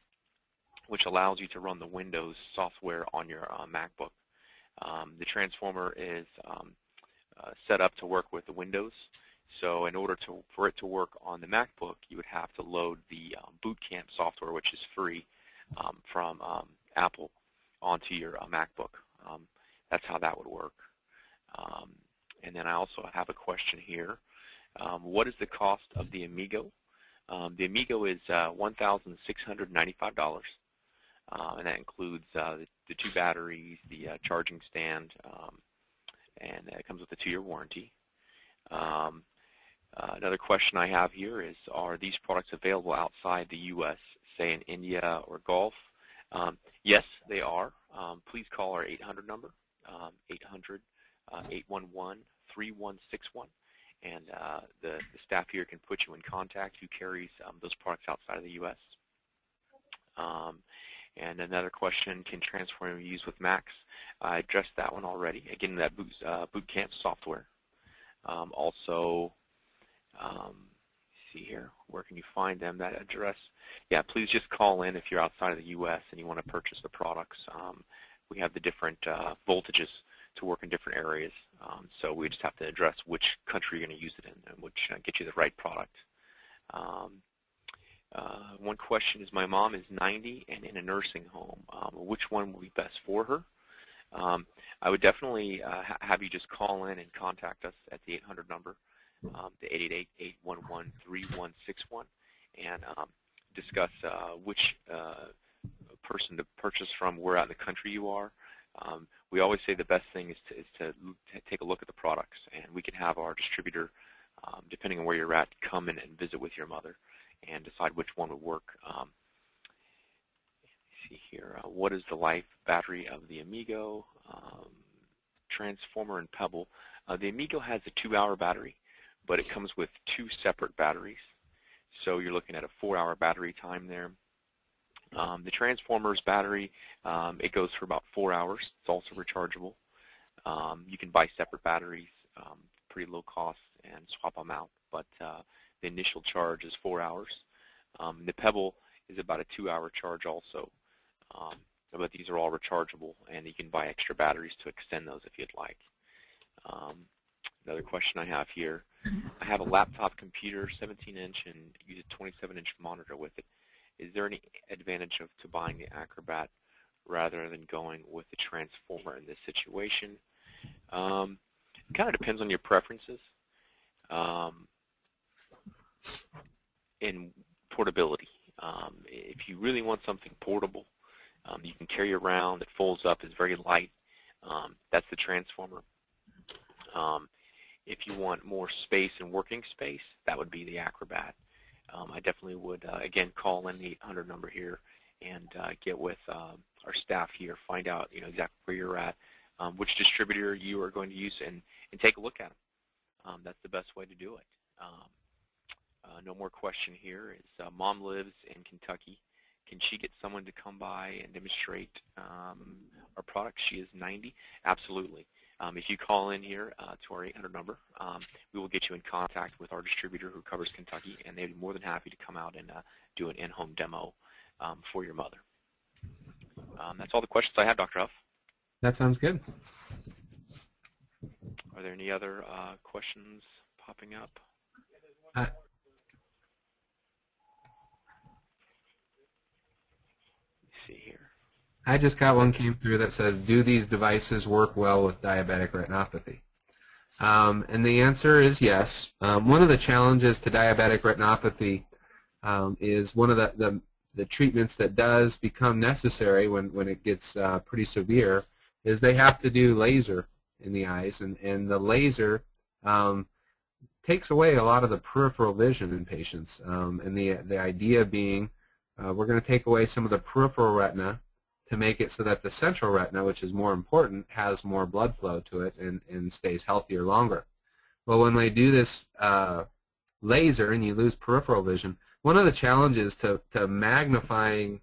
which allows you to run the Windows software on your MacBook. The Transformer is set up to work with the Windows. So in order for it to work on the MacBook, you would have to load the Boot Camp software, which is free from Apple, onto your MacBook. That's how that would work. And then I also have a question here. What is the cost of the Amigo? The Amigo is $1,695, and that includes the the 2 batteries, the charging stand, and it comes with a 2-year warranty. Another question I have here is, are these products available outside the U.S., say in India or Gulf? Yes, they are. Please call our 800 number, 800-811-3161, and the staff here can put you in contact who carries those products outside of the U.S. And another question, can transformer be used with Macs? I addressed that one already. Again, that boot camp software. Also, see here, where can you find them? That address. Yeah, please just call in if you're outside of the U.S. and you want to purchase the products. We have the different voltages to work in different areas. So we just have to address which country you're going to use it in and which get you the right product. One question is, my mom is 90 and in a nursing home. Which one will be best for her? I would definitely have you just call in and contact us at the 800 number, the 888-811-3161, and discuss which person to purchase from, where out in the country you are. We always say the best thing is to take a look at the products, and we can have our distributor, depending on where you're at, come in and visit with your mother and decide which one would work. Let's see here. What is the life battery of the Amigo, transformer, and Pebble? The Amigo has a 2-hour battery, but it comes with 2 separate batteries. So you're looking at a 4-hour battery time there. The transformer's battery, it goes for about 4 hours. It's also rechargeable. You can buy separate batteries, pretty low cost, and swap them out. But the initial charge is 4 hours. The Pebble is about a 2-hour charge also. But these are all rechargeable, and you can buy extra batteries to extend those if you'd like. Another question I have here. I have a laptop computer, 17-inch, and use a 27-inch monitor with it. Is there any advantage to buying the Acrobat rather than going with the transformer in this situation? It kind of depends on your preferences. In portability, if you really want something portable, you can carry around, it folds up, it's very light, that's the transformer. If you want more space and working space, that would be the Acrobat. I definitely would, again, call in the 800 number here and get with our staff here, find out exactly where you're at, which distributor you are going to use, and take a look at them. That's the best way to do it. No more question here. Is Mom lives in Kentucky. Can she get someone to come by and demonstrate our product? She is 90. Absolutely. If you call in here to our 800 number, we will get you in contact with our distributor who covers Kentucky, and they'd be more than happy to come out and do an in-home demo for your mother. That's all the questions I have, Dr. Huff. That sounds good. Are there any other questions popping up? Let's see here. I just got one came through that says, do these devices work well with diabetic retinopathy? And the answer is yes. One of the challenges to diabetic retinopathy is one of the treatments that does become necessary when it gets pretty severe is they have to do laser in the eyes, and the laser takes away a lot of the peripheral vision in patients. And the idea being we're going to take away some of the peripheral retina to make it so that the central retina, which is more important, has more blood flow to it and stays healthier longer. Well, when they do this laser and you lose peripheral vision, one of the challenges to magnifying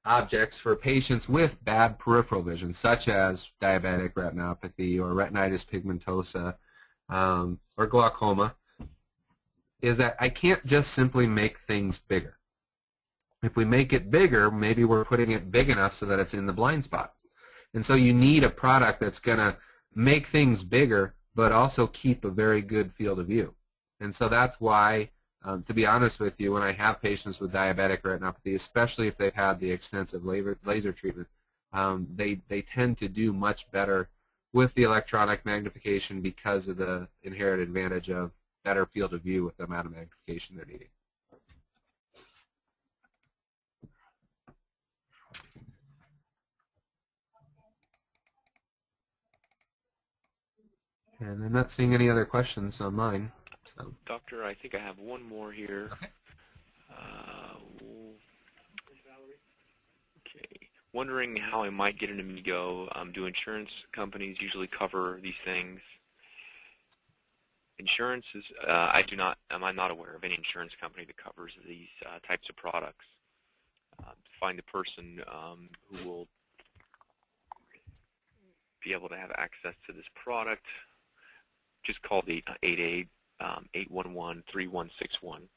objects for patients with bad peripheral vision, such as diabetic retinopathy or retinitis pigmentosa or glaucoma, is that I can't just simply make things bigger. If we make it bigger, maybe we're putting it big enough so that it's in the blind spot. And so you need a product that's going to make things bigger but also keep a very good field of view. And so that's why, to be honest with you, when I have patients with diabetic retinopathy, especially if they've had the extensive laser treatment, they tend to do much better with the electronic magnification because of the inherent advantage of better field of view with the amount of magnification they're needing. And I'm not seeing any other questions on mine. So. Doctor, I think I have one more here. Okay. Okay. Wondering how I might get an Amigo. Do insurance companies usually cover these things? Insurances, I'm not aware of any insurance company that covers these types of products. To find the person who will be able to have access to this product, just call the 888-811-3161,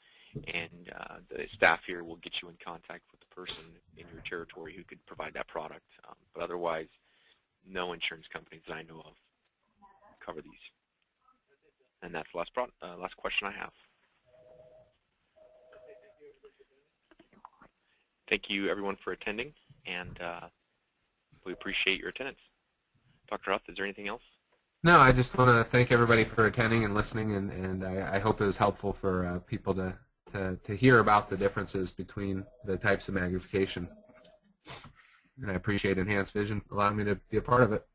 and the staff here will get you in contact with the person in your territory who could provide that product. But otherwise, no insurance companies that I know of cover these. And that's the last question I have. Thank you, everyone, for attending, and we appreciate your attendance. Dr. Huff, is there anything else? No, I just want to thank everybody for attending and listening, and I hope it was helpful for people to hear about the differences between the types of magnification. And I appreciate Enhanced Vision allowing me to be a part of it.